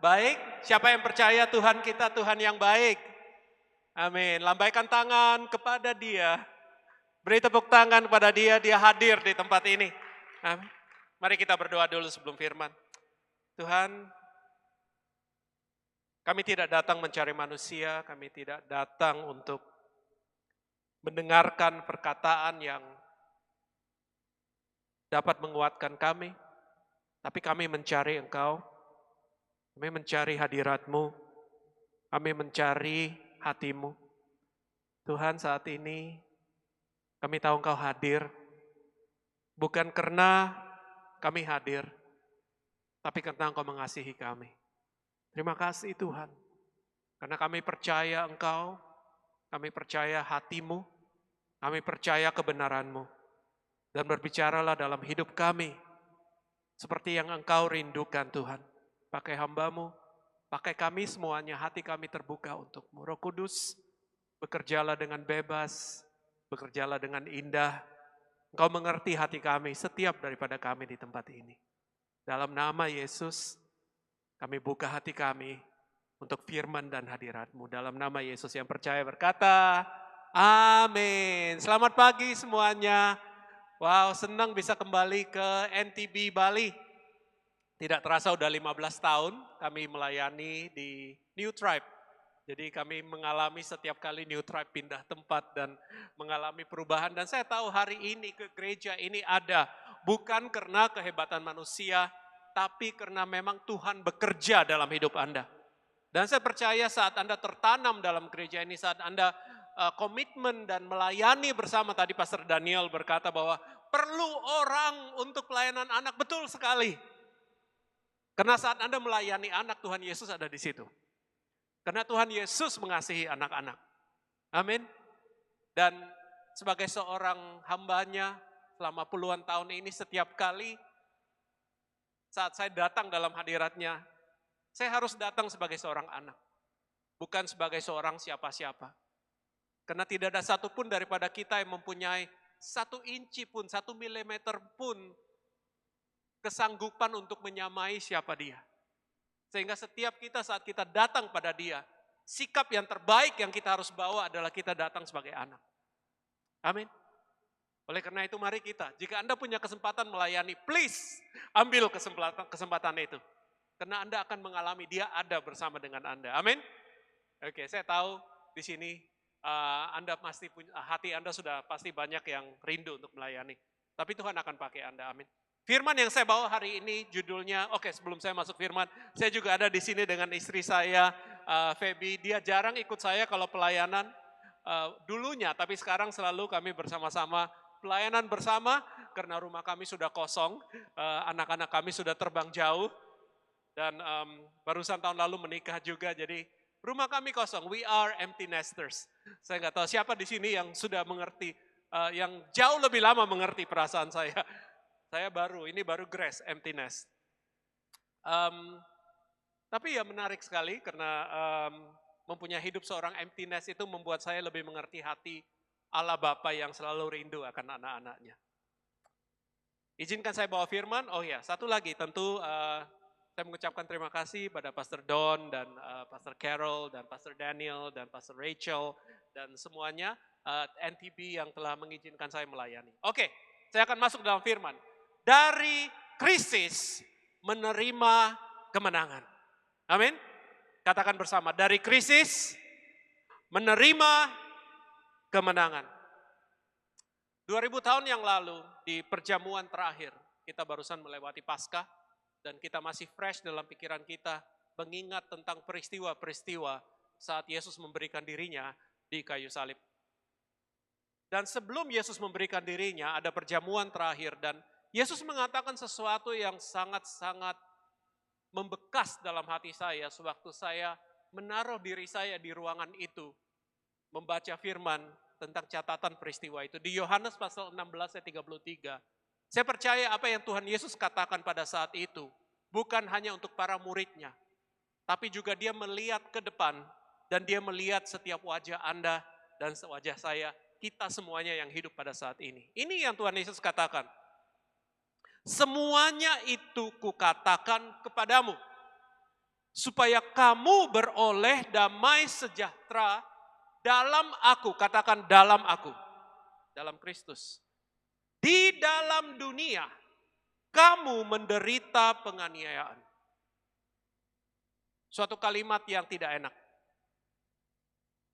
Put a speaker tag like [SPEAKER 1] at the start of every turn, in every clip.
[SPEAKER 1] Baik, siapa yang percaya Tuhan kita Tuhan yang baik? Amin. Lambaikan tangan kepada Dia. Beri tepuk tangan kepada Dia, Dia hadir di tempat ini. Amin. Mari kita berdoa dulu sebelum firman. Tuhan, kami tidak datang mencari manusia, kami tidak datang untuk mendengarkan perkataan yang dapat menguatkan kami, tapi kami mencari Engkau, kami mencari hadirat-Mu, kami mencari hati-Mu. Tuhan, saat ini kami tahu Engkau hadir, bukan karena kami hadir, tapi karena Engkau mengasihi kami. Terima kasih Tuhan, karena kami percaya Engkau, kami percaya hati-Mu, kami percaya kebenaran-Mu. Dan berbicaralah dalam hidup kami, seperti yang Engkau rindukan Tuhan. Pakai hamba-Mu, pakai kami semuanya, hati kami terbuka untuk-Mu. Roh Kudus, bekerjalah dengan bebas, bekerjalah dengan indah. Engkau mengerti hati kami, setiap daripada kami di tempat ini. Dalam nama Yesus, kami buka hati kami untuk firman dan hadirat-Mu. Dalam nama Yesus yang percaya berkata, amin. Selamat pagi semuanya. Wow, senang bisa kembali ke NTB Bali. Tidak terasa udah 15 tahun kami melayani di New Tribe. Jadi kami mengalami setiap kali New Tribe pindah tempat dan mengalami perubahan. Dan saya tahu hari ini ke gereja ini ada. Bukan karena kehebatan manusia, tapi karena memang Tuhan bekerja dalam hidup Anda. Dan saya percaya saat Anda tertanam dalam gereja ini, saat Anda komitmen dan melayani bersama, tadi Pastor Daniel berkata bahwa perlu orang untuk pelayanan anak, betul sekali. Karena saat Anda melayani anak, Tuhan Yesus ada di situ. Karena Tuhan Yesus mengasihi anak-anak. Amin. Dan sebagai seorang hambanya selama puluhan tahun ini, setiap kali saat saya datang dalam hadiratnya, saya harus datang sebagai seorang anak. Bukan sebagai seorang siapa-siapa. Karena tidak ada satupun daripada kita yang mempunyai 1 inci pun, 1 milimeter pun kesanggupan untuk menyamai siapa dia. Sehingga setiap kita saat kita datang pada dia, sikap yang terbaik yang kita harus bawa adalah kita datang sebagai anak. Amin. Oleh karena itu mari kita, jika Anda punya kesempatan melayani, please ambil kesempatan itu. Karena Anda akan mengalami dia ada bersama dengan Anda. Amin. Oke, saya tahu di sini Anda pasti punya, hati Anda sudah pasti banyak yang rindu untuk melayani. Tapi Tuhan akan pakai Anda, amin. Firman yang saya bawa hari ini judulnya, oke sebelum saya masuk firman, saya juga ada di sini dengan istri saya, Feby. Dia jarang ikut saya kalau pelayanan dulunya, tapi sekarang selalu kami bersama-sama pelayanan bersama karena rumah kami sudah kosong, anak-anak kami sudah terbang jauh, dan barusan tahun lalu menikah juga, jadi rumah kami kosong, we are empty nesters. Saya nggak tahu siapa di sini yang sudah mengerti, yang jauh lebih lama mengerti perasaan saya. Saya ini baru grace, empty nest. Tapi ya menarik sekali karena mempunyai hidup seorang empty nest itu membuat saya lebih mengerti hati Allah Bapa yang selalu rindu akan anak-anaknya. Izinkan saya bawa firman, oh ya satu lagi tentu saya mengucapkan terima kasih pada Pastor Don dan Pastor Carol dan Pastor Daniel dan Pastor Rachel dan semuanya NTB yang telah mengizinkan saya melayani. Oke, saya akan masuk dalam firman. Dari krisis menerima kemenangan. Amin. Katakan bersama, dari krisis menerima kemenangan. 2000 tahun yang lalu di perjamuan terakhir kita barusan melewati Paskah. Dan kita masih fresh dalam pikiran kita mengingat tentang peristiwa-peristiwa saat Yesus memberikan dirinya di kayu salib. Dan sebelum Yesus memberikan dirinya ada perjamuan terakhir dan Yesus mengatakan sesuatu yang sangat-sangat membekas dalam hati saya sewaktu saya menaruh diri saya di ruangan itu membaca firman tentang catatan peristiwa itu. Di Yohanes pasal 16 ayat 33. Saya percaya apa yang Tuhan Yesus katakan pada saat itu bukan hanya untuk para muridnya, tapi juga dia melihat ke depan dan dia melihat setiap wajah Anda dan wajah saya, kita semuanya yang hidup pada saat ini. Ini yang Tuhan Yesus katakan. Semuanya itu kukatakan kepadamu. supaya kamu beroleh damai sejahtera dalam aku, katakan dalam aku, dalam Kristus. Di dalam dunia, kamu menderita penganiayaan. Suatu kalimat yang tidak enak.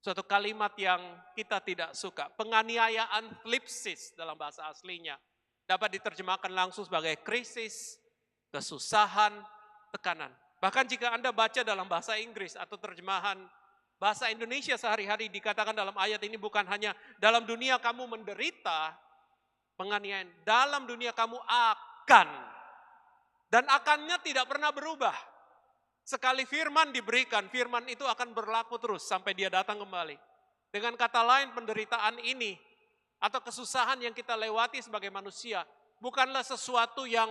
[SPEAKER 1] Suatu kalimat yang kita tidak suka. Penganiayaan thlipsis dalam bahasa aslinya. Dapat diterjemahkan langsung sebagai krisis, kesusahan, tekanan. Bahkan jika Anda baca dalam bahasa Inggris atau terjemahan bahasa Indonesia sehari-hari dikatakan dalam ayat ini bukan hanya dalam dunia kamu menderita penganiayaan, dalam dunia kamu akan. Dan akannya tidak pernah berubah. Sekali firman diberikan, firman itu akan berlaku terus sampai dia datang kembali. Dengan kata lain, penderitaan ini atau kesusahan yang kita lewati sebagai manusia bukanlah sesuatu yang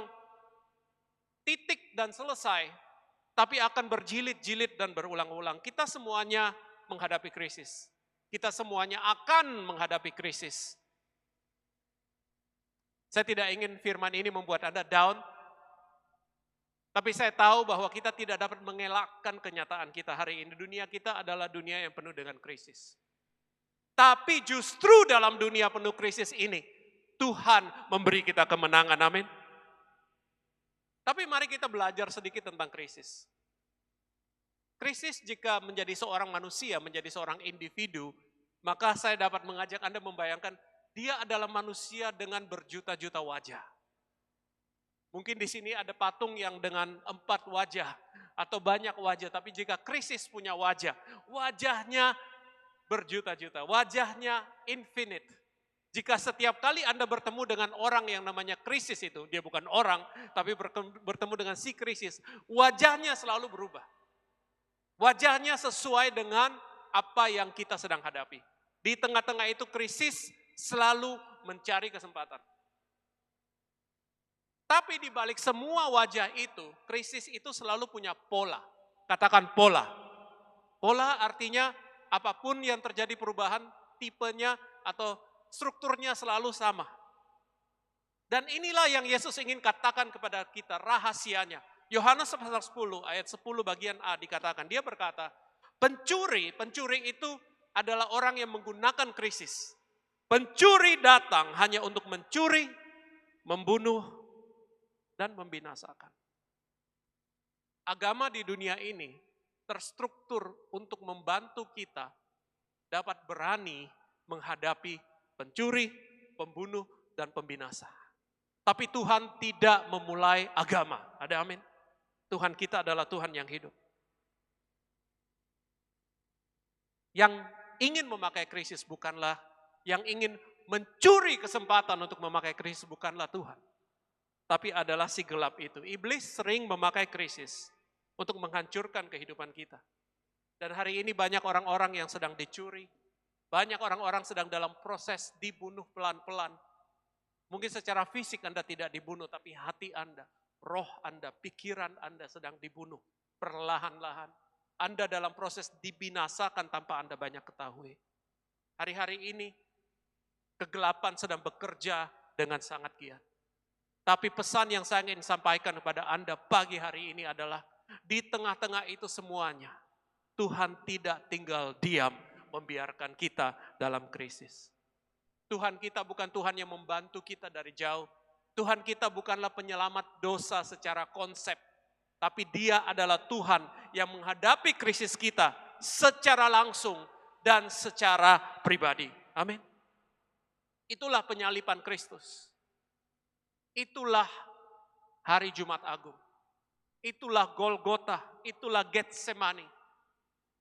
[SPEAKER 1] titik dan selesai, tapi akan berjilid-jilid dan berulang-ulang. Kita semuanya menghadapi krisis. Kita semuanya akan menghadapi krisis. Saya tidak ingin firman ini membuat Anda down, tapi saya tahu bahwa kita tidak dapat mengelakkan kenyataan kita hari ini. Dunia kita adalah dunia yang penuh dengan krisis. Tapi justru dalam dunia penuh krisis ini, Tuhan memberi kita kemenangan, amin. Tapi mari kita belajar sedikit tentang krisis. Krisis jika menjadi seorang manusia, menjadi seorang individu, maka saya dapat mengajak Anda membayangkan, dia adalah manusia dengan berjuta-juta wajah. Mungkin di sini ada patung yang dengan 4 wajah atau banyak wajah, tapi jika krisis punya wajah, wajahnya berjuta-juta, wajahnya infinite. Jika setiap kali Anda bertemu dengan orang yang namanya krisis itu, dia bukan orang, tapi bertemu dengan si krisis, wajahnya selalu berubah. Wajahnya sesuai dengan apa yang kita sedang hadapi. Di tengah-tengah itu krisis selalu mencari kesempatan. Tapi di balik semua wajah itu, krisis itu selalu punya pola. Katakan pola. Pola artinya apapun yang terjadi perubahan, tipenya atau strukturnya selalu sama. Dan inilah yang Yesus ingin katakan kepada kita, rahasianya. Yohanes pasal 10 ayat 10 bagian A dikatakan, dia berkata, pencuri itu adalah orang yang menggunakan krisis. Pencuri datang hanya untuk mencuri, membunuh, dan membinasakan. Agama di dunia ini terstruktur untuk membantu kita dapat berani menghadapi pencuri, pembunuh, dan pembinasa. Tapi Tuhan tidak memulai agama. Ada amin? Tuhan kita adalah Tuhan yang hidup. Yang ingin memakai krisis bukanlah, yang ingin mencuri kesempatan untuk memakai krisis bukanlah Tuhan. Tapi adalah si gelap itu. Iblis sering memakai krisis untuk menghancurkan kehidupan kita. Dan hari ini banyak orang-orang yang sedang dicuri. Banyak orang-orang sedang dalam proses dibunuh pelan-pelan. Mungkin secara fisik Anda tidak dibunuh, tapi hati Anda, roh Anda, pikiran Anda sedang dibunuh perlahan-lahan. Anda dalam proses dibinasakan tanpa Anda banyak ketahui. Hari-hari ini kegelapan sedang bekerja dengan sangat giat. Tapi pesan yang saya ingin sampaikan kepada Anda pagi hari ini adalah di tengah-tengah itu semuanya, Tuhan tidak tinggal diam membiarkan kita dalam krisis. Tuhan kita bukan Tuhan yang membantu kita dari jauh. Tuhan kita bukanlah penyelamat dosa secara konsep. Tapi Dia adalah Tuhan yang menghadapi krisis kita secara langsung dan secara pribadi. Amin. Itulah penyalipan Kristus. Itulah hari Jumat Agung. Itulah Golgota. Itulah Getsemani.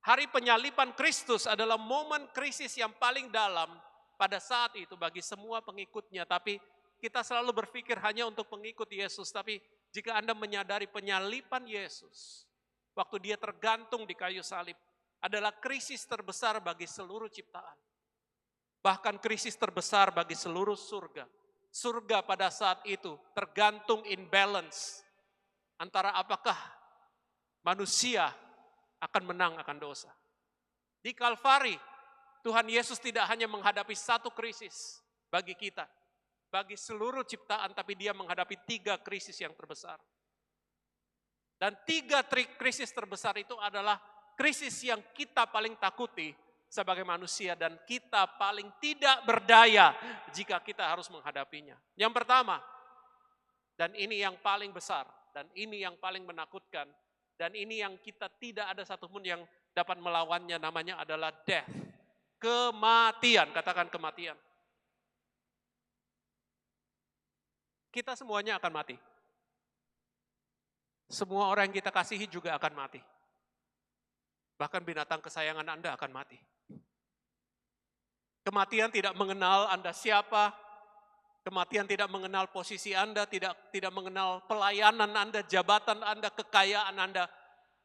[SPEAKER 1] Hari penyalipan Kristus adalah momen krisis yang paling dalam pada saat itu bagi semua pengikutnya. Tapi kita selalu berpikir hanya untuk pengikut Yesus. Tapi jika Anda menyadari penyalipan Yesus, waktu Dia tergantung di kayu salib, adalah krisis terbesar bagi seluruh ciptaan. Bahkan krisis terbesar bagi seluruh surga. Surga pada saat itu tergantung in balance antara apakah manusia akan menang akan dosa. Di Kalvari, Tuhan Yesus tidak hanya menghadapi satu krisis bagi kita, bagi seluruh ciptaan, tapi Dia menghadapi 3 krisis yang terbesar. Dan 3 krisis terbesar itu adalah krisis yang kita paling takuti sebagai manusia dan kita paling tidak berdaya jika kita harus menghadapinya. Yang pertama, dan ini yang paling besar, dan ini yang paling menakutkan, dan ini yang kita tidak ada satupun yang dapat melawannya, namanya adalah death. Kematian, katakan kematian. Kita semuanya akan mati. Semua orang yang kita kasihi juga akan mati. Bahkan binatang kesayangan Anda akan mati. Kematian tidak mengenal Anda siapa, kematian tidak mengenal posisi Anda, tidak mengenal pelayanan Anda, jabatan Anda, kekayaan Anda.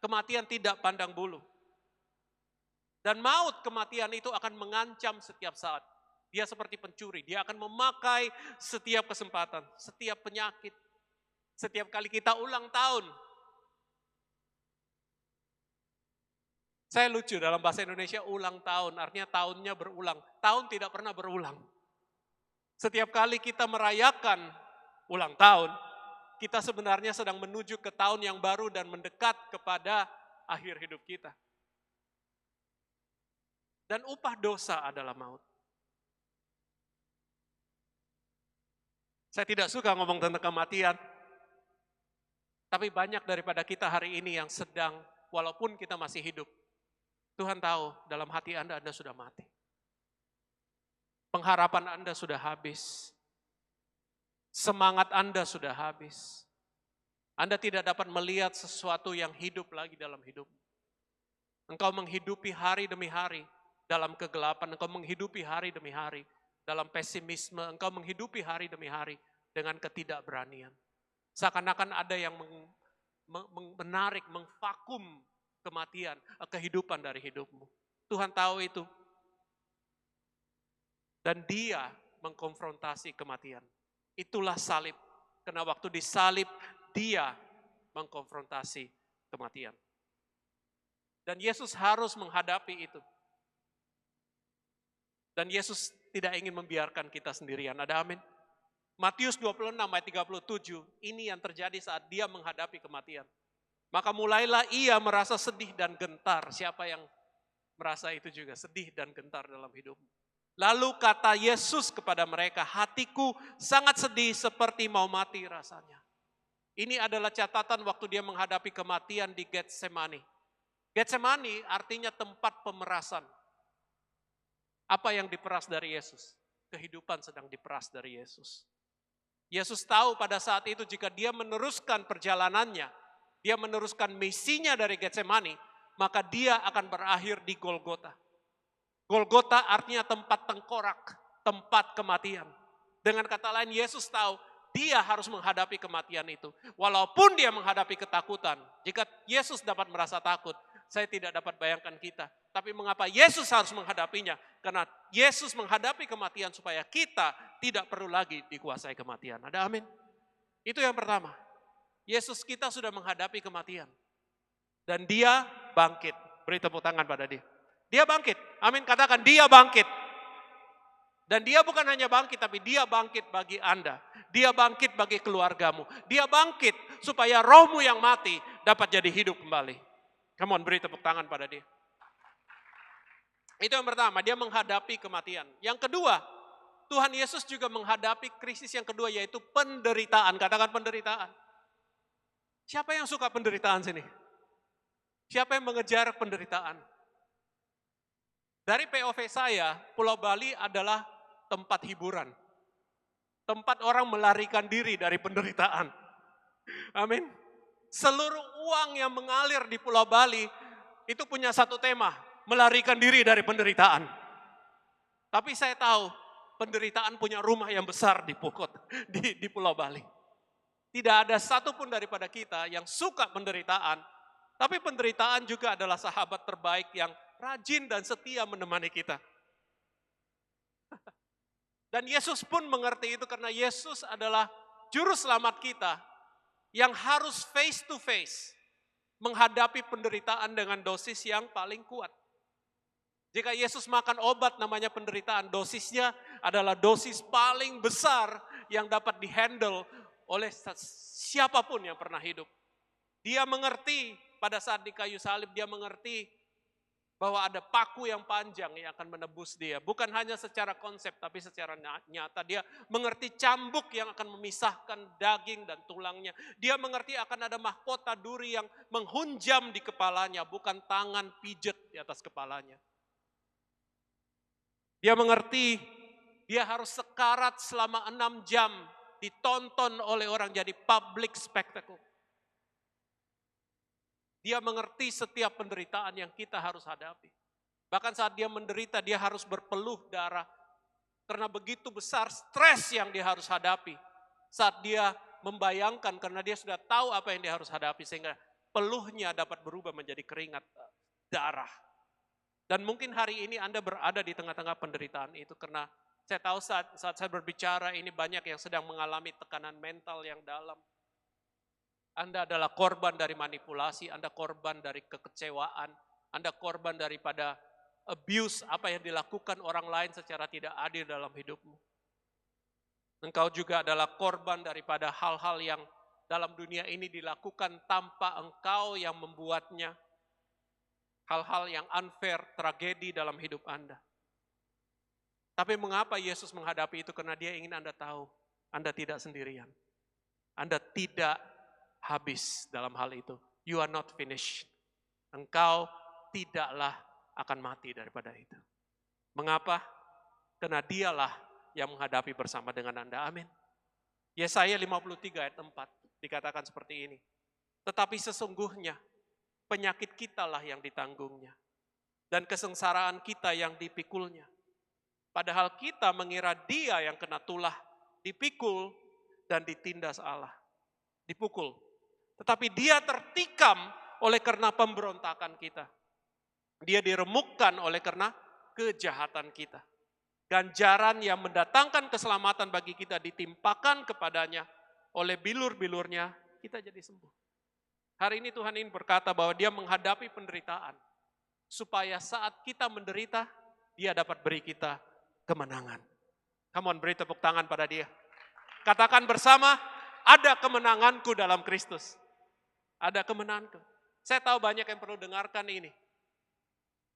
[SPEAKER 1] Kematian tidak pandang bulu. Dan maut kematian itu akan mengancam setiap saat. Dia seperti pencuri, dia akan memakai setiap kesempatan, setiap penyakit, setiap kali kita ulang tahun. Saya lucu dalam bahasa Indonesia ulang tahun, artinya tahunnya berulang. Tahun tidak pernah berulang. Setiap kali kita merayakan ulang tahun, kita sebenarnya sedang menuju ke tahun yang baru dan mendekat kepada akhir hidup kita. Dan upah dosa adalah maut. Saya tidak suka ngomong tentang kematian, tapi banyak daripada kita hari ini yang sedang, walaupun kita masih hidup, Tuhan tahu dalam hati Anda sudah mati. Pengharapan Anda sudah habis. Semangat Anda sudah habis. Anda tidak dapat melihat sesuatu yang hidup lagi dalam hidup. Engkau menghidupi hari demi hari dalam kegelapan. Engkau menghidupi hari demi hari dalam pesimisme. Engkau menghidupi hari demi hari dengan ketidakberanian. Seakan-akan ada yang menarik, mengvakum kematian, kehidupan dari hidupmu. Tuhan tahu itu. Dan dia mengkonfrontasi kematian. Itulah salib. Karena waktu disalib, dia mengkonfrontasi kematian. Dan Yesus harus menghadapi itu. Dan Yesus tidak ingin membiarkan kita sendirian. Ada amin? Matius 26 ayat 37, ini yang terjadi saat dia menghadapi kematian. Maka mulailah ia merasa sedih dan gentar. Siapa yang merasa itu juga, sedih dan gentar dalam hidupmu? Lalu kata Yesus kepada mereka, hatiku sangat sedih seperti mau mati rasanya. Ini adalah catatan waktu dia menghadapi kematian di Getsemani. Getsemani artinya tempat pemerasan. Apa yang diperas dari Yesus? Kehidupan sedang diperas dari Yesus. Yesus tahu pada saat itu jika dia meneruskan perjalanannya, dia meneruskan misinya dari Getsemani, maka dia akan berakhir di Golgota. Golgota artinya tempat tengkorak, tempat kematian. Dengan kata lain, Yesus tahu dia harus menghadapi kematian itu. Walaupun dia menghadapi ketakutan, jika Yesus dapat merasa takut, saya tidak dapat bayangkan kita. Tapi mengapa Yesus harus menghadapinya? Karena Yesus menghadapi kematian supaya kita tidak perlu lagi dikuasai kematian. Ada amin? Itu yang pertama. Yesus kita sudah menghadapi kematian. Dan dia bangkit. Beri tepuk tangan pada dia. Dia bangkit. Amin, katakan dia bangkit. Dan dia bukan hanya bangkit, tapi dia bangkit bagi Anda. Dia bangkit bagi keluargamu. Dia bangkit supaya rohmu yang mati dapat jadi hidup kembali. Come on, beri tepuk tangan pada dia. Itu yang pertama, dia menghadapi kematian. Yang kedua, Tuhan Yesus juga menghadapi krisis yang kedua, yaitu penderitaan. Katakan penderitaan. Siapa yang suka penderitaan sini? Siapa yang mengejar penderitaan? Dari POV saya, Pulau Bali adalah tempat hiburan. Tempat orang melarikan diri dari penderitaan. Amin. Seluruh uang yang mengalir di Pulau Bali itu punya satu tema, melarikan diri dari penderitaan. Tapi saya tahu penderitaan punya rumah yang besar di Pulau Bali. Tidak ada satupun daripada kita yang suka penderitaan, tapi penderitaan juga adalah sahabat terbaik yang rajin dan setia menemani kita. Dan Yesus pun mengerti itu karena Yesus adalah juru selamat kita yang harus face to face menghadapi penderitaan dengan dosis yang paling kuat. Jika Yesus makan obat namanya penderitaan, dosisnya adalah dosis paling besar yang dapat dihandle oleh siapapun yang pernah hidup. Dia mengerti pada saat di kayu salib, dia mengerti bahwa ada paku yang panjang yang akan menebus dia. Bukan hanya secara konsep, tapi secara nyata. Dia mengerti cambuk yang akan memisahkan daging dan tulangnya. Dia mengerti akan ada mahkota duri yang menghunjam di kepalanya, bukan tangan pijet di atas kepalanya. Dia mengerti dia harus sekarat selama 6 jam, ditonton oleh orang, jadi public spectacle. Dia mengerti setiap penderitaan yang kita harus hadapi. Bahkan saat dia menderita, dia harus berpeluh darah. Karena begitu besar stres yang dia harus hadapi. Saat dia membayangkan, karena dia sudah tahu apa yang dia harus hadapi. Sehingga peluhnya dapat berubah menjadi keringat darah. Dan mungkin hari ini Anda berada di tengah-tengah penderitaan itu. Karena saya tahu saat saya berbicara ini banyak yang sedang mengalami tekanan mental yang dalam. Anda adalah korban dari manipulasi, Anda korban dari kekecewaan, Anda korban daripada abuse, apa yang dilakukan orang lain secara tidak adil dalam hidupmu. Engkau juga adalah korban daripada hal-hal yang dalam dunia ini dilakukan tanpa engkau yang membuatnya. Hal-hal yang unfair, tragedi dalam hidup Anda. Tapi mengapa Yesus menghadapi itu? Karena dia ingin Anda tahu, Anda tidak sendirian. Anda tidak habis dalam hal itu. You are not finished. Engkau tidaklah akan mati daripada itu. Mengapa? Karena dialah yang menghadapi bersama dengan Anda. Amin. Yesaya 53 ayat 4 dikatakan seperti ini. Tetapi sesungguhnya penyakit kitalah yang ditanggungnya. Dan kesengsaraan kita yang dipikulnya. Padahal kita mengira dia yang kena tulah, dipikul dan ditindas Allah. Dipukul. Tetapi dia tertikam oleh karena pemberontakan kita. Dia diremukkan oleh karena kejahatan kita. Ganjaran yang mendatangkan keselamatan bagi kita ditimpakan kepadanya. Oleh bilur-bilurnya kita jadi sembuh. Hari ini Tuhan ingin berkata bahwa dia menghadapi penderitaan. Supaya saat kita menderita, dia dapat beri kita kemenangan. Come on, beri tepuk tangan pada dia. Katakan bersama, ada kemenanganku dalam Kristus. Ada kemenanganku. Saya tahu banyak yang perlu dengarkan ini.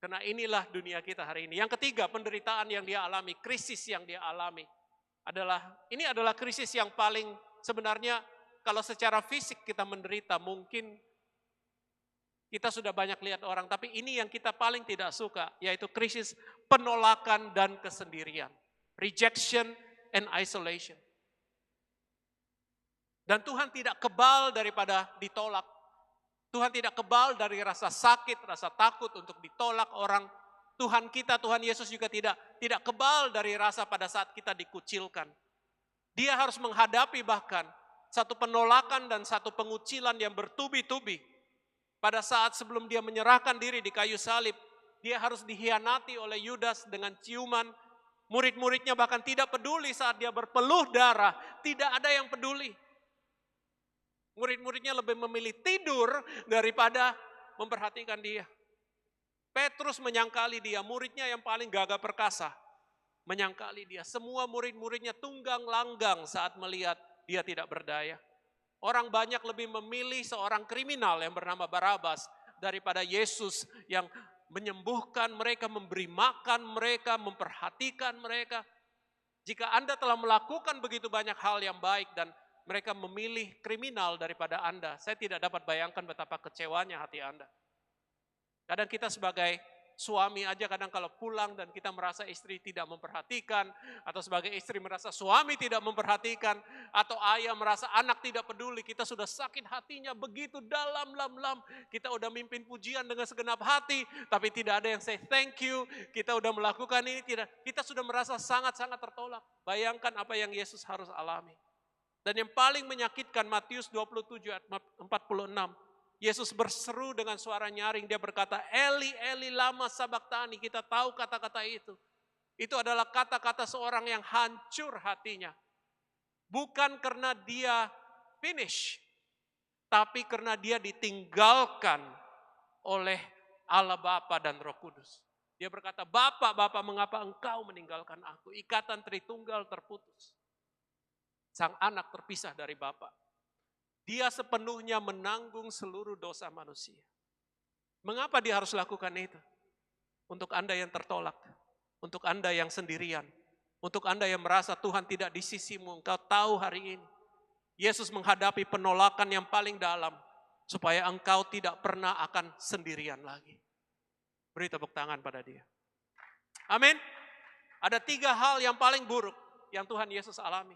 [SPEAKER 1] Karena inilah dunia kita hari ini. Yang ketiga, penderitaan yang dia alami, krisis yang dia alami. Ini adalah krisis yang paling sebenarnya kalau secara fisik kita menderita, mungkin kita sudah banyak lihat orang. Tapi ini yang kita paling tidak suka, yaitu krisis penolakan dan kesendirian. Rejection and isolation. Dan Tuhan tidak kebal daripada ditolak. Tuhan tidak kebal dari rasa sakit, rasa takut untuk ditolak orang. Tuhan kita, Tuhan Yesus juga tidak kebal dari rasa pada saat kita dikucilkan. Dia harus menghadapi bahkan satu penolakan dan satu pengucilan yang bertubi-tubi. Pada saat sebelum dia menyerahkan diri di kayu salib, dia harus dihianati oleh Yudas dengan ciuman. Murid-muridnya bahkan tidak peduli saat dia berpeluh darah, tidak ada yang peduli. Murid-muridnya lebih memilih tidur daripada memperhatikan dia. Petrus menyangkali dia, muridnya yang paling gagah perkasa. Menyangkali dia, semua murid-muridnya tunggang langgang saat melihat dia tidak berdaya. Orang banyak lebih memilih seorang kriminal yang bernama Barabas daripada Yesus yang menyembuhkan mereka, memberi makan mereka, memperhatikan mereka. Jika Anda telah melakukan begitu banyak hal yang baik dan mereka memilih kriminal daripada Anda, saya tidak dapat bayangkan betapa kecewanya hati Anda. Kadang kita sebagai suami aja kadang kalau pulang dan kita merasa istri tidak memperhatikan, atau sebagai istri merasa suami tidak memperhatikan, atau ayah merasa anak tidak peduli, kita sudah sakit hatinya begitu dalam. Kita udah mimpin pujian dengan segenap hati, tapi tidak ada yang say thank you, kita udah melakukan ini, kita sudah merasa sangat-sangat tertolak. Bayangkan apa yang Yesus harus alami. Dan yang paling menyakitkan, Matius 27 ayat 46, Yesus berseru dengan suara nyaring, dia berkata, Eli, Eli, lama sabaktani. Kita tahu kata-kata itu. Itu adalah kata-kata seorang yang hancur hatinya. Bukan karena dia finish, tapi karena dia ditinggalkan oleh Allah Bapa dan Roh Kudus. Dia berkata, Bapa, mengapa engkau meninggalkan aku? Ikatan Tritunggal terputus. Sang anak terpisah dari Bapa. Dia sepenuhnya menanggung seluruh dosa manusia. Mengapa dia harus lakukan itu? Untuk Anda yang tertolak, untuk Anda yang sendirian, untuk Anda yang merasa Tuhan tidak di sisimu, engkau tahu hari ini. Yesus menghadapi penolakan yang paling dalam, supaya engkau tidak pernah akan sendirian lagi. Beri tepuk tangan pada dia. Amin. Ada 3 hal yang paling buruk yang Tuhan Yesus alami.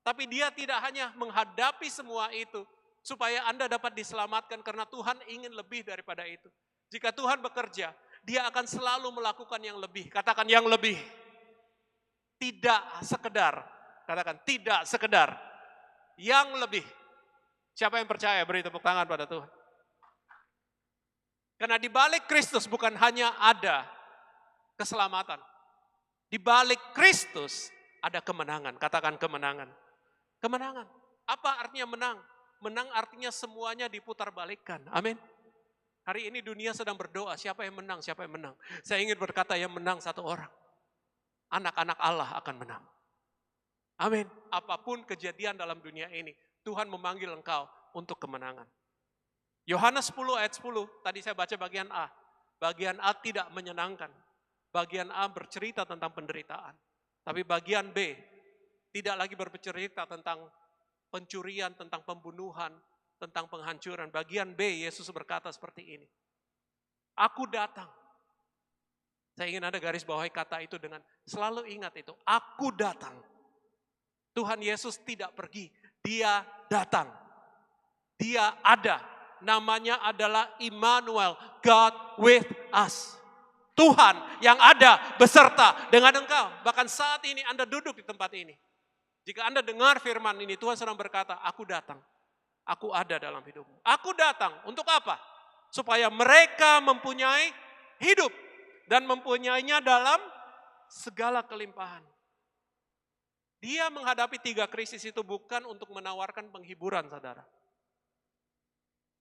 [SPEAKER 1] Tapi dia tidak hanya menghadapi semua itu supaya Anda dapat diselamatkan, karena Tuhan ingin lebih daripada itu. Jika Tuhan bekerja, dia akan selalu melakukan yang lebih. Katakan yang lebih. Tidak sekedar. Katakan tidak sekedar. Yang lebih. Siapa yang percaya? Beri tepuk tangan pada Tuhan. Karena di balik Kristus bukan hanya ada keselamatan. Di balik Kristus ada kemenangan. Katakan kemenangan. Kemenangan. Apa artinya menang? Menang artinya semuanya diputarbalikkan. Amin. Hari ini dunia sedang berdoa, siapa yang menang, siapa yang menang. Saya ingin berkata yang menang satu orang. Anak-anak Allah akan menang. Amin. Apapun kejadian dalam dunia ini, Tuhan memanggil engkau untuk kemenangan. Yohanes 10 ayat 10, tadi saya baca bagian A. Bagian A tidak menyenangkan. Bagian A bercerita tentang penderitaan. Tapi bagian B tidak lagi bercerita tentang pencurian, tentang pembunuhan, tentang penghancuran. Bagian B, Yesus berkata seperti ini. Aku datang. Saya ingin Anda garis bawahi kata itu dengan selalu ingat itu. Aku datang. Tuhan Yesus tidak pergi. Dia datang. Dia ada. Namanya adalah Immanuel. God with us. Tuhan yang ada beserta dengan engkau. Bahkan saat ini Anda duduk di tempat ini. Jika Anda dengar firman ini, Tuhan sedang berkata, aku datang. Aku ada dalam hidupmu. Aku datang. Untuk apa? Supaya mereka mempunyai hidup. Dan mempunyainya dalam segala kelimpahan. Dia menghadapi 3 krisis itu bukan untuk menawarkan penghiburan, saudara.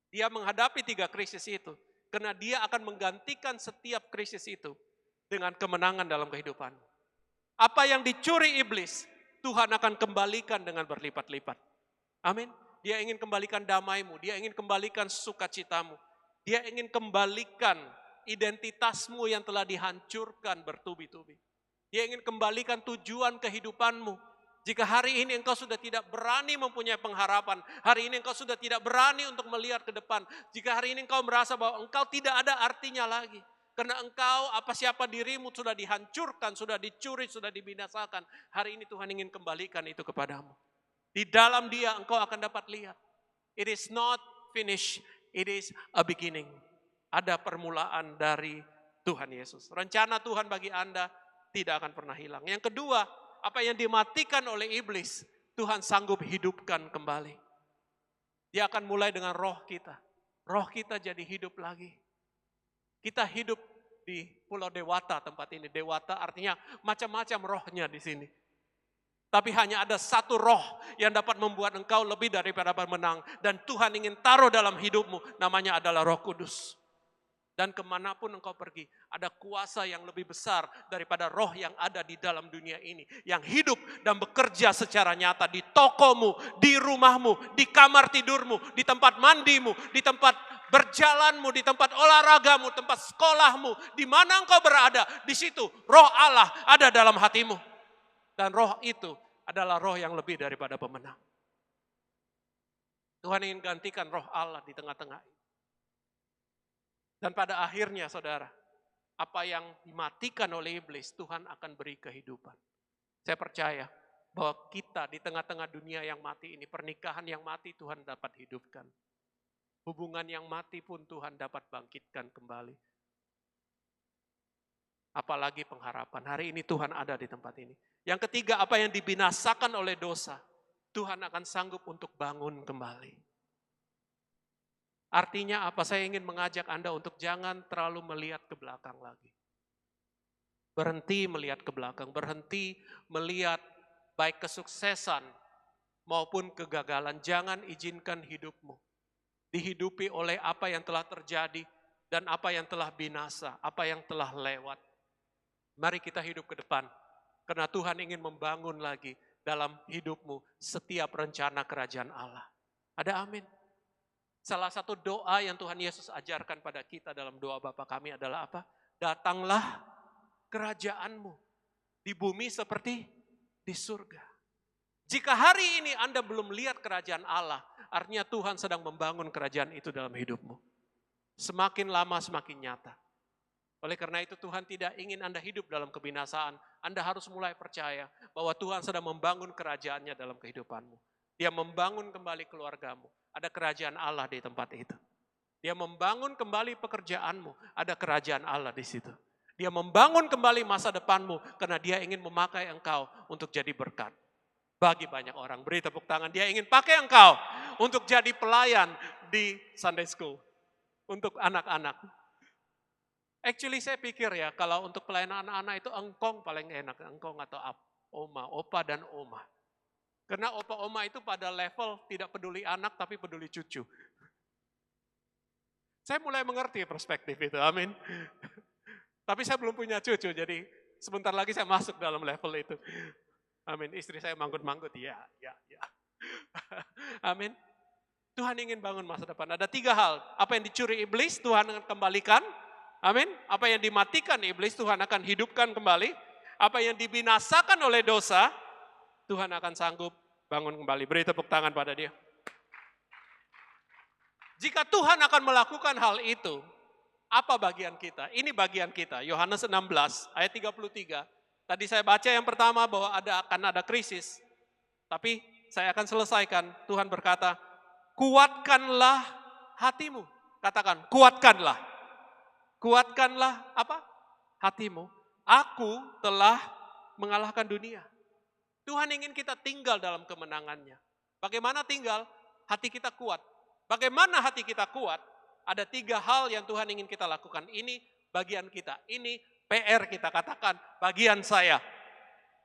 [SPEAKER 1] Dia menghadapi 3 krisis itu. Karena dia akan menggantikan setiap krisis itu dengan kemenangan dalam kehidupan. Apa yang dicuri iblis, Tuhan akan kembalikan dengan berlipat-lipat. Amin. Dia ingin kembalikan damaimu. Dia ingin kembalikan sukacitamu. Dia ingin kembalikan identitasmu yang telah dihancurkan bertubi-tubi. Dia ingin kembalikan tujuan kehidupanmu. Jika hari ini engkau sudah tidak berani mempunyai pengharapan, hari ini engkau sudah tidak berani untuk melihat ke depan, jika hari ini engkau merasa bahwa engkau tidak ada artinya lagi, karena engkau siapa dirimu sudah dihancurkan, sudah dicuri, sudah dibinasakan, hari ini Tuhan ingin kembalikan itu kepadamu. Di dalam Dia engkau akan dapat lihat. It is not finished, it is a beginning. Ada permulaan dari Tuhan Yesus. Rencana Tuhan bagi Anda tidak akan pernah hilang. Yang kedua, apa yang dimatikan oleh iblis, Tuhan sanggup hidupkan kembali. Dia akan mulai dengan roh kita. Roh kita jadi hidup lagi. Kita hidup di Pulau Dewata tempat ini. Dewata artinya macam-macam rohnya di sini. Tapi hanya ada satu roh yang dapat membuat engkau lebih daripada pemenang. Dan Tuhan ingin taruh dalam hidupmu, namanya adalah Roh Kudus. Dan kemanapun engkau pergi, ada kuasa yang lebih besar daripada roh yang ada di dalam dunia ini. Yang hidup dan bekerja secara nyata di tokomu, di rumahmu, di kamar tidurmu, di tempat mandimu, di tempat berjalanmu, di tempat olahragamu, tempat sekolahmu. Di mana engkau berada, di situ roh Allah ada dalam hatimu. Dan roh itu adalah roh yang lebih daripada pemenang. Tuhan ingin gantikan roh Allah di tengah-tengah ini. Dan pada akhirnya saudara, apa yang dimatikan oleh iblis, Tuhan akan beri kehidupan. Saya percaya bahwa kita di tengah-tengah dunia yang mati ini, pernikahan yang mati Tuhan dapat hidupkan. Hubungan yang mati pun Tuhan dapat bangkitkan kembali. Apalagi pengharapan. Hari ini Tuhan ada di tempat ini. Yang ketiga, apa yang dibinasakan oleh dosa, Tuhan akan sanggup untuk bangun kembali. Artinya apa? Saya ingin mengajak Anda untuk jangan terlalu melihat ke belakang lagi. Berhenti melihat ke belakang, berhenti melihat baik kesuksesan maupun kegagalan. Jangan izinkan hidupmu dihidupi oleh apa yang telah terjadi dan apa yang telah binasa, apa yang telah lewat. Mari kita hidup ke depan, karena Tuhan ingin membangun lagi dalam hidupmu setiap rencana kerajaan Allah. Ada amin. Salah satu doa yang Tuhan Yesus ajarkan pada kita dalam doa Bapa kami adalah apa? Datanglah kerajaanmu di bumi seperti di surga. Jika hari ini Anda belum lihat kerajaan Allah, artinya Tuhan sedang membangun kerajaan itu dalam hidupmu. Semakin lama semakin nyata. Oleh karena itu Tuhan tidak ingin Anda hidup dalam kebinasaan. Anda harus mulai percaya bahwa Tuhan sedang membangun kerajaannya dalam kehidupanmu. Dia membangun kembali keluargamu. Ada kerajaan Allah di tempat itu. Dia membangun kembali pekerjaanmu. Ada kerajaan Allah di situ. Dia membangun kembali masa depanmu karena dia ingin memakai engkau untuk jadi berkat. Bagi banyak orang, beri tepuk tangan. Dia ingin pakai engkau untuk jadi pelayan di Sunday School. Untuk anak-anak. Actually saya pikir ya, kalau untuk pelayanan anak-anak itu engkong paling enak. Engkong atau oma, opa dan oma. Karena opa oma itu pada level tidak peduli anak tapi peduli cucu. Saya mulai mengerti perspektif itu, amin. Tapi saya belum punya cucu, jadi sebentar lagi saya masuk dalam level itu. Amin, istri saya manggut-manggut, ya. Amin. Tuhan ingin bangun masa depan. Ada 3 hal, apa yang dicuri iblis Tuhan akan kembalikan. Amin. Apa yang dimatikan iblis Tuhan akan hidupkan kembali. Apa yang dibinasakan oleh dosa Tuhan akan sanggup bangun kembali. Beri tepuk tangan pada dia. Jika Tuhan akan melakukan hal itu, apa bagian kita? Ini bagian kita. Yohanes 16 ayat 33. Tadi saya baca yang pertama bahwa akan ada krisis. Tapi saya akan selesaikan. Tuhan berkata, kuatkanlah hatimu. Katakan, kuatkanlah. Kuatkanlah apa? Hatimu. Aku telah mengalahkan dunia. Tuhan ingin kita tinggal dalam kemenangannya. Bagaimana tinggal? Hati kita kuat. Bagaimana hati kita kuat? Ada 3 hal yang Tuhan ingin kita lakukan. Ini bagian kita. Ini PR kita katakan, bagian saya.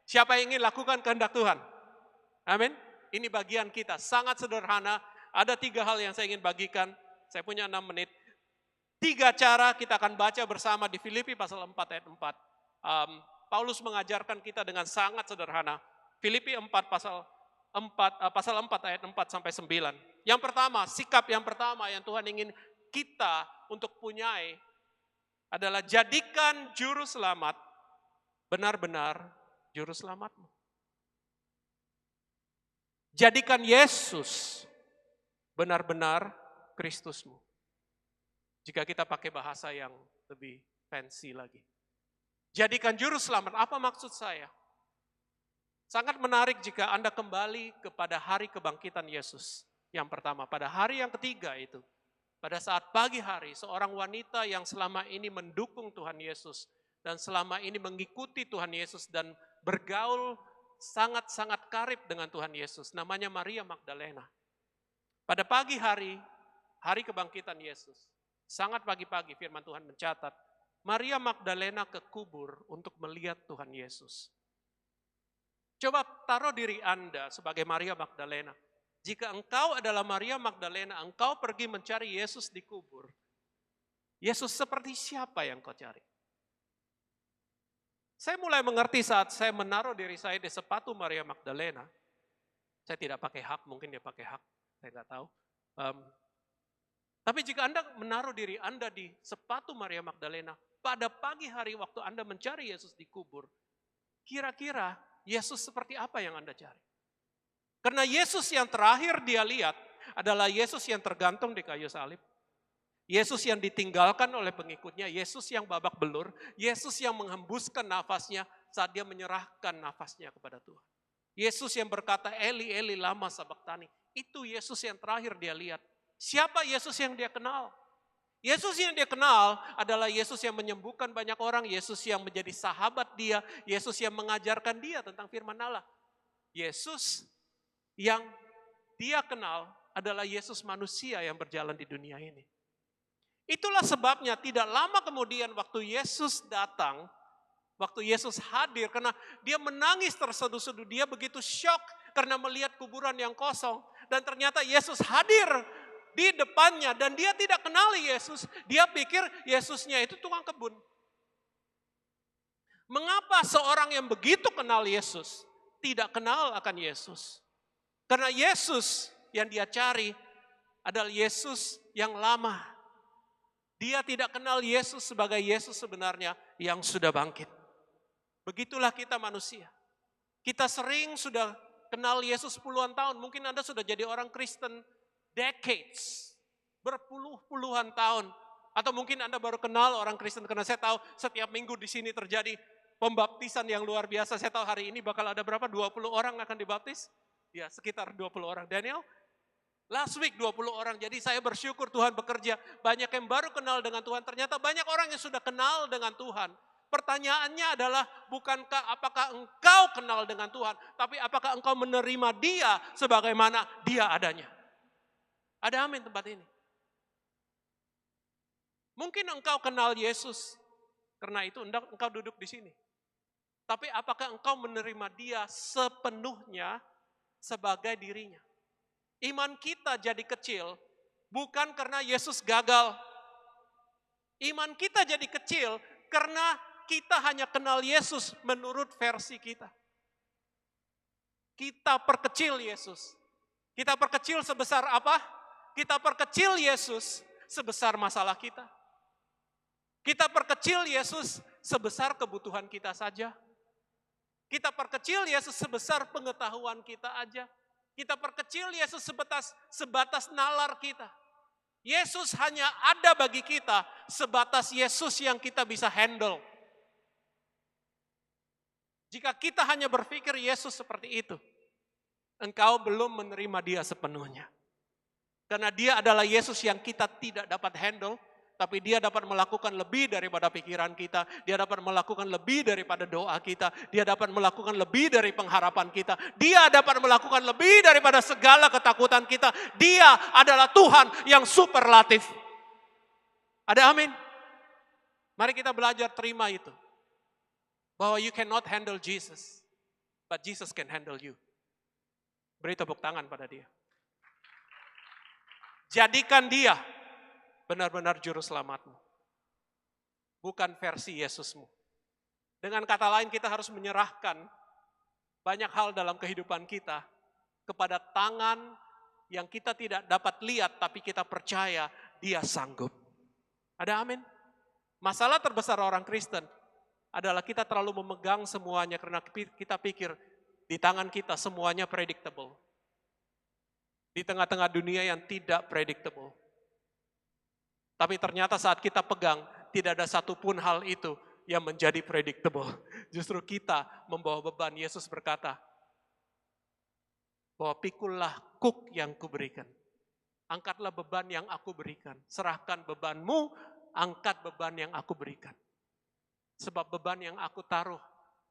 [SPEAKER 1] Siapa yang ingin lakukan kehendak Tuhan? Amin. Ini bagian kita. Sangat sederhana. Ada 3 hal yang saya ingin bagikan. Saya punya 6 menit. 3 cara kita akan baca bersama di Filipi pasal 4 ayat 4. Paulus mengajarkan kita dengan sangat sederhana. Filipi 4 pasal 4 ayat 4 sampai 9. Yang pertama, sikap yang pertama yang Tuhan ingin kita untuk punyai adalah jadikan juru selamat benar-benar juru selamatmu. Jadikan Yesus benar-benar Kristusmu. Jika kita pakai bahasa yang lebih fancy lagi. Jadikan juru selamat, apa maksud saya? Sangat menarik jika Anda kembali kepada hari kebangkitan Yesus. Yang pertama, pada hari yang ketiga itu. Pada saat pagi hari, seorang wanita yang selama ini mendukung Tuhan Yesus. Dan selama ini mengikuti Tuhan Yesus dan bergaul sangat-sangat karib dengan Tuhan Yesus. Namanya Maria Magdalena. Pada pagi hari, hari kebangkitan Yesus. Sangat pagi-pagi firman Tuhan mencatat, Maria Magdalena ke kubur untuk melihat Tuhan Yesus. Coba taruh diri Anda sebagai Maria Magdalena. Jika engkau adalah Maria Magdalena, engkau pergi mencari Yesus di kubur. Yesus seperti siapa yang kau cari? Saya mulai mengerti saat saya menaruh diri saya di sepatu Maria Magdalena. Saya tidak pakai hak, mungkin dia pakai hak, saya nggak tahu. Tapi jika Anda menaruh diri Anda di sepatu Maria Magdalena, pada pagi hari waktu Anda mencari Yesus di kubur, kira-kira Yesus seperti apa yang Anda cari? Karena Yesus yang terakhir dia lihat adalah Yesus yang tergantung di kayu salib. Yesus yang ditinggalkan oleh pengikutnya, Yesus yang babak belur, Yesus yang menghembuskan nafasnya saat dia menyerahkan nafasnya kepada Tuhan. Yesus yang berkata, Eli, Eli, lama sabachthani. Itu Yesus yang terakhir dia lihat. Siapa Yesus yang dia kenal? Yesus yang dia kenal adalah Yesus yang menyembuhkan banyak orang, Yesus yang menjadi sahabat dia, Yesus yang mengajarkan dia tentang firman Allah. Yesus yang dia kenal adalah Yesus manusia yang berjalan di dunia ini. Itulah sebabnya tidak lama kemudian waktu Yesus datang, waktu Yesus hadir, karena dia menangis terseduh-seduh, dia begitu syok karena melihat kuburan yang kosong. Dan ternyata Yesus hadir di depannya dan dia tidak kenali Yesus. Dia pikir Yesusnya itu tukang kebun. Mengapa seorang yang begitu kenal Yesus tidak kenal akan Yesus? Karena Yesus yang dia cari adalah Yesus yang lama. Dia tidak kenal Yesus sebagai Yesus sebenarnya yang sudah bangkit. Begitulah kita manusia. Kita sering sudah kenal Yesus puluhan tahun. Mungkin Anda sudah jadi orang Kristen decades, berpuluh-puluhan tahun. Atau mungkin Anda baru kenal orang Kristen, karena saya tahu setiap minggu di sini terjadi pembaptisan yang luar biasa. Saya tahu hari ini bakal ada berapa? 20 orang akan dibaptis? Ya, sekitar 20 orang. Daniel? Last week 20 orang. Jadi saya bersyukur Tuhan bekerja. Banyak yang baru kenal dengan Tuhan. Ternyata banyak orang yang sudah kenal dengan Tuhan. Pertanyaannya adalah bukankah apakah engkau kenal dengan Tuhan, tapi apakah engkau menerima Dia sebagaimana Dia adanya. Ada amin tempat ini. Mungkin engkau kenal Yesus, karena itu engkau duduk di sini. Tapi apakah engkau menerima Dia sepenuhnya sebagai dirinya? Iman kita jadi kecil bukan karena Yesus gagal. Iman kita jadi kecil karena kita hanya kenal Yesus menurut versi kita. Kita perkecil Yesus. Kita perkecil sebesar apa? Kita perkecil Yesus sebesar masalah kita. Kita perkecil Yesus sebesar kebutuhan kita saja. Kita perkecil Yesus sebesar pengetahuan kita aja. Kita perkecil Yesus sebatas nalar kita. Yesus hanya ada bagi kita sebatas Yesus yang kita bisa handle. Jika kita hanya berpikir Yesus seperti itu, engkau belum menerima Dia sepenuhnya. Karena Dia adalah Yesus yang kita tidak dapat handle, tapi Dia dapat melakukan lebih daripada pikiran kita. Dia dapat melakukan lebih daripada doa kita. Dia dapat melakukan lebih dari pengharapan kita. Dia dapat melakukan lebih daripada segala ketakutan kita. Dia adalah Tuhan yang superlatif. Ada amin? Mari kita belajar terima itu. Bahwa you cannot handle Jesus, but Jesus can handle you. Beri tepuk tangan pada Dia. Jadikan Dia benar-benar juru selamatmu. Bukan versi Yesusmu. Dengan kata lain kita harus menyerahkan banyak hal dalam kehidupan kita kepada tangan yang kita tidak dapat lihat tapi kita percaya Dia sanggup. Ada amin? Masalah terbesar orang Kristen adalah kita terlalu memegang semuanya karena kita pikir di tangan kita semuanya predictable. Di tengah-tengah dunia yang tidak predictable. Tapi ternyata saat kita pegang, tidak ada satupun hal itu yang menjadi predictable. Justru kita membawa beban. Yesus berkata, bahwa pikullah kuk yang kuberikan. Angkatlah beban yang aku berikan. Serahkan bebanmu, angkat beban yang aku berikan. Sebab beban yang aku taruh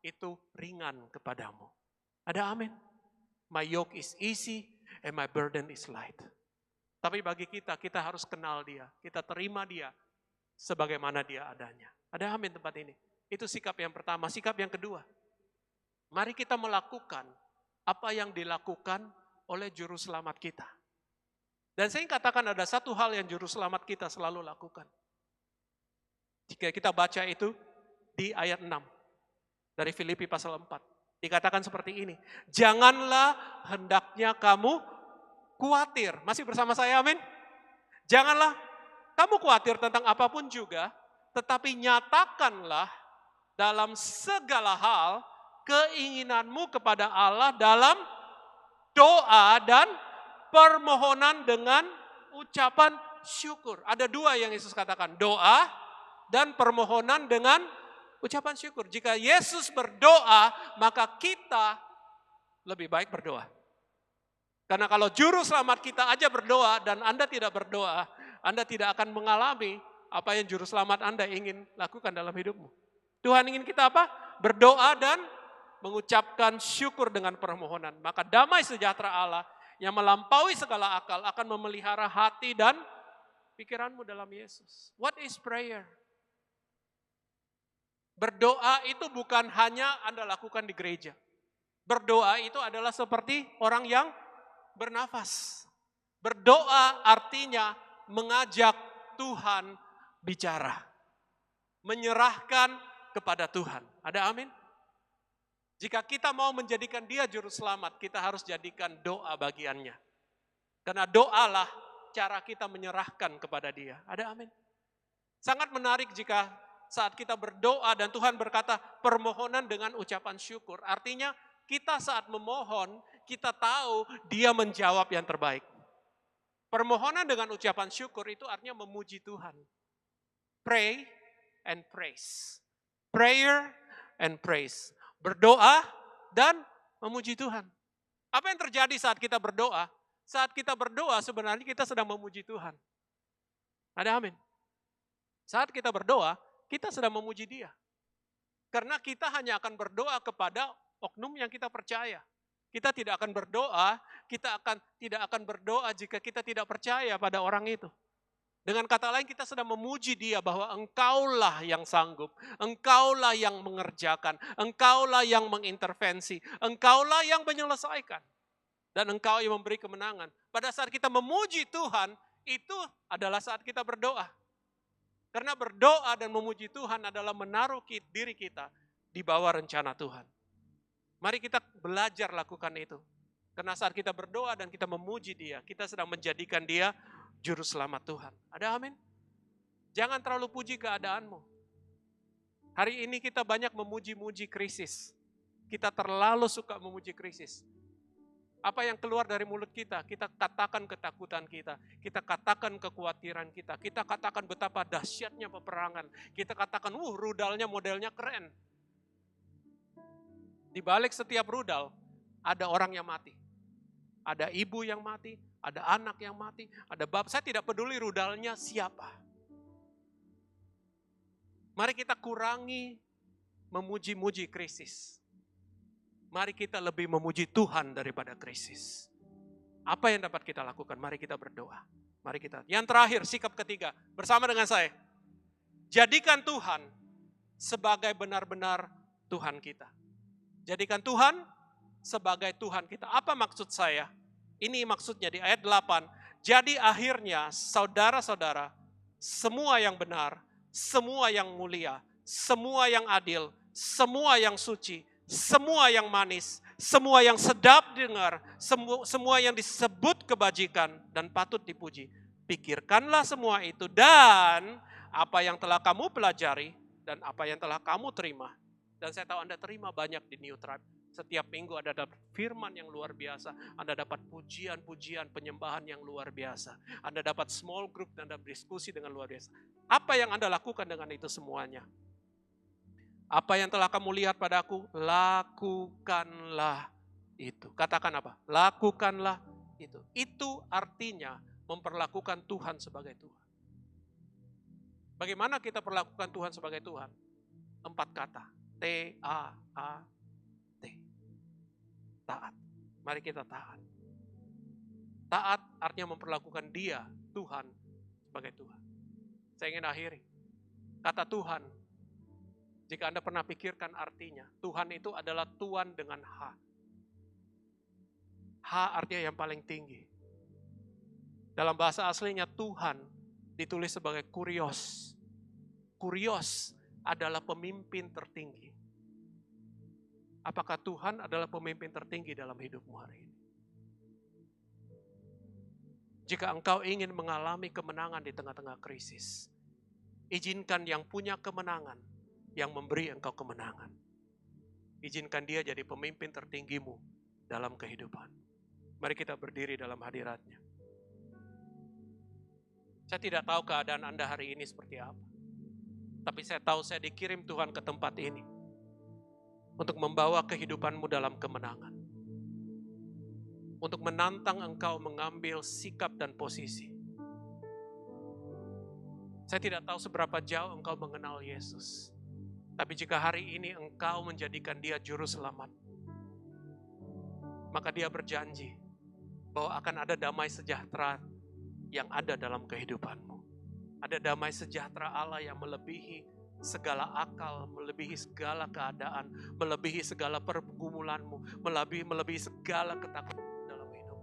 [SPEAKER 1] itu ringan kepadamu. Ada amin? My yoke is easy and my burden is light. Tapi bagi kita harus kenal Dia. Kita terima Dia sebagaimana Dia adanya. Ada amin tempat ini? Itu sikap yang pertama. Sikap yang kedua. Mari kita melakukan apa yang dilakukan oleh juru selamat kita. Dan saya katakan ada satu hal yang juru selamat kita selalu lakukan. Jika kita baca itu di ayat 6 dari Filipi pasal 4. Dikatakan seperti ini. Janganlah hendaknya kamu khawatir. Masih bersama saya, amin? Janganlah kamu khawatir tentang apapun juga, tetapi nyatakanlah dalam segala hal keinginanmu kepada Allah dalam doa dan permohonan dengan ucapan syukur. Ada dua yang Yesus katakan, doa dan permohonan dengan ucapan syukur. Jika Yesus berdoa, maka kita lebih baik berdoa. Karena kalau juru selamat kita aja berdoa dan Anda tidak berdoa, Anda tidak akan mengalami apa yang juru selamat Anda ingin lakukan dalam hidupmu. Tuhan ingin kita apa? Berdoa dan mengucapkan syukur dengan permohonan. Maka damai sejahtera Allah yang melampaui segala akal akan memelihara hati dan pikiranmu dalam Yesus. What is prayer? Berdoa itu bukan hanya Anda lakukan di gereja. Berdoa itu adalah seperti orang yang bernafas. Berdoa artinya mengajak Tuhan bicara. Menyerahkan kepada Tuhan. Ada amin? Jika kita mau menjadikan Dia juru selamat, kita harus jadikan doa bagiannya. Karena doalah cara kita menyerahkan kepada dia. Ada amin. Sangat menarik jika saat kita berdoa dan Tuhan berkata permohonan dengan ucapan syukur. Artinya kita saat memohon, kita tahu dia menjawab yang terbaik. Permohonan dengan ucapan syukur itu artinya memuji Tuhan. Pray and praise. Prayer and praise. Berdoa dan memuji Tuhan. Apa yang terjadi saat kita berdoa? Saat kita berdoa sebenarnya kita sedang memuji Tuhan. Ada amin. Saat kita berdoa, kita sedang memuji Dia. Karena kita hanya akan berdoa kepada oknum yang kita percaya. Kita tidak akan berdoa, tidak akan berdoa jika kita tidak percaya pada orang itu. Dengan kata lain kita sedang memuji Dia bahwa Engkaulah yang sanggup, Engkaulah yang mengerjakan, Engkaulah yang mengintervensi, Engkaulah yang menyelesaikan. Dan Engkau yang memberi kemenangan. Pada saat kita memuji Tuhan, itu adalah saat kita berdoa. Karena berdoa dan memuji Tuhan adalah menaruh diri kita di bawah rencana Tuhan. Mari kita belajar lakukan itu. Karena saat kita berdoa dan kita memuji Dia, kita sedang menjadikan Dia juru selamat Tuhan. Ada amin? Jangan terlalu puji keadaanmu. Hari ini kita banyak memuji-muji krisis. Kita terlalu suka memuji krisis. Apa yang keluar dari mulut kita katakan ketakutan kita katakan kekhawatiran kita katakan betapa dahsyatnya peperangan, kita katakan rudalnya modelnya keren. Di balik setiap rudal ada orang yang mati. Ada ibu yang mati, ada anak yang mati, ada bapak. Saya tidak peduli rudalnya siapa. Mari kita kurangi memuji-muji krisis. Mari kita lebih memuji Tuhan daripada krisis. Apa yang dapat kita lakukan? Mari kita berdoa. Mari kita. Yang terakhir, sikap ketiga. Bersama dengan saya. Jadikan Tuhan sebagai benar-benar Tuhan kita. Jadikan Tuhan sebagai Tuhan kita. Apa maksud saya? Ini maksudnya di ayat 8. Jadi akhirnya saudara-saudara, semua yang benar, semua yang mulia, semua yang adil, semua yang suci, semua yang manis, semua yang sedap dengar, semua yang disebut kebajikan dan patut dipuji. Pikirkanlah semua itu dan apa yang telah kamu pelajari dan apa yang telah kamu terima. Dan saya tahu Anda terima banyak di New Tribe. Setiap minggu Anda dapat firman yang luar biasa. Anda dapat pujian-pujian penyembahan yang luar biasa. Anda dapat small group dan Anda berdiskusi dengan luar biasa. Apa yang Anda lakukan dengan itu semuanya? Apa yang telah kamu lihat padaku, lakukanlah itu. Katakan apa? Lakukanlah itu. Itu artinya memperlakukan Tuhan sebagai Tuhan. Bagaimana kita perlakukan Tuhan sebagai Tuhan? 4 kata. T-A-A-T. Taat. Mari kita taat. Taat artinya memperlakukan Dia, Tuhan, sebagai Tuhan. Saya ingin akhiri. Kata Tuhan, jika Anda pernah pikirkan artinya, Tuhan itu adalah Tuan dengan H. H artinya yang paling tinggi. Dalam bahasa aslinya Tuhan ditulis sebagai kurios. Kurios adalah pemimpin tertinggi. Apakah Tuhan adalah pemimpin tertinggi dalam hidupmu hari ini? Jika engkau ingin mengalami kemenangan di tengah-tengah krisis, izinkan yang punya kemenangan, yang memberi engkau kemenangan. Izinkan Dia jadi pemimpin tertinggimu dalam kehidupan. Mari kita berdiri dalam hadirat-Nya. Saya tidak tahu keadaan Anda hari ini seperti apa. Tapi saya tahu saya dikirim Tuhan ke tempat ini untuk membawa kehidupanmu dalam kemenangan. Untuk menantang engkau mengambil sikap dan posisi. Saya tidak tahu seberapa jauh engkau mengenal Yesus. Tapi jika hari ini engkau menjadikan Dia juru selamat, maka Dia berjanji bahwa akan ada damai sejahtera yang ada dalam kehidupanmu. Ada damai sejahtera Allah yang melebihi segala akal, melebihi segala keadaan, melebihi segala pergumulanmu, melebihi segala ketakutan dalam hidup.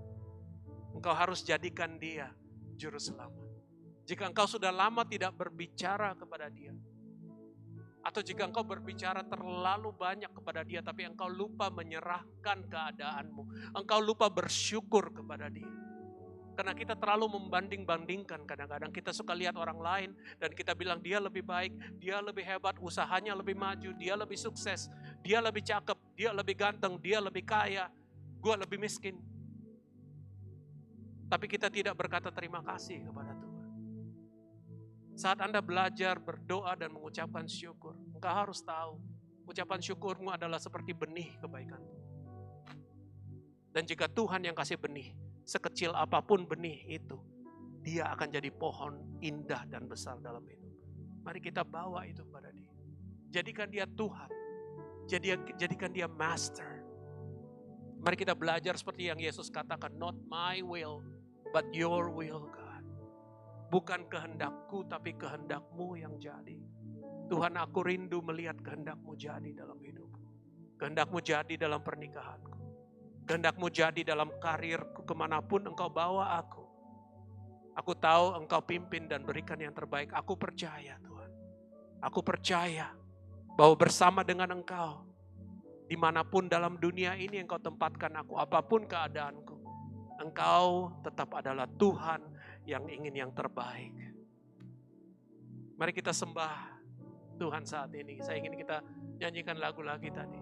[SPEAKER 1] Engkau harus jadikan Dia juru selamat. Jika engkau sudah lama tidak berbicara kepada Dia, atau jika engkau berbicara terlalu banyak kepada Dia, tapi engkau lupa menyerahkan keadaanmu, engkau lupa bersyukur kepada Dia. Karena kita terlalu membanding-bandingkan. Kadang-kadang kita suka lihat orang lain dan kita bilang dia lebih baik, dia lebih hebat, usahanya lebih maju, dia lebih sukses, dia lebih cakep, dia lebih ganteng, dia lebih kaya, gue lebih miskin. Tapi kita tidak berkata terima kasih kepada Tuhan. Saat Anda belajar berdoa dan mengucapkan syukur, engkau harus tahu, ucapan syukurmu adalah seperti benih kebaikan. Dan jika Tuhan yang kasih benih, sekecil apapun benih itu, dia akan jadi pohon indah dan besar dalam hidup. Mari kita bawa itu kepada dia. Jadikan dia Tuhan. Jadikan dia master. Mari kita belajar seperti yang Yesus katakan, not my will, but your will, God. Bukan kehendakku, tapi kehendakmu yang jadi. Tuhan, aku rindu melihat kehendakmu jadi dalam hidupku. Kehendakmu jadi dalam pernikahanku. Kehendakmu jadi dalam karirku, kemanapun engkau bawa aku. Aku tahu engkau pimpin dan berikan yang terbaik. Aku percaya Tuhan. Aku percaya bahwa bersama dengan engkau, dimanapun dalam dunia ini engkau tempatkan aku, apapun keadaanku, engkau tetap adalah Tuhan yang ingin yang terbaik. Mari kita sembah Tuhan saat ini. Saya ingin kita nyanyikan lagu lagi tadi.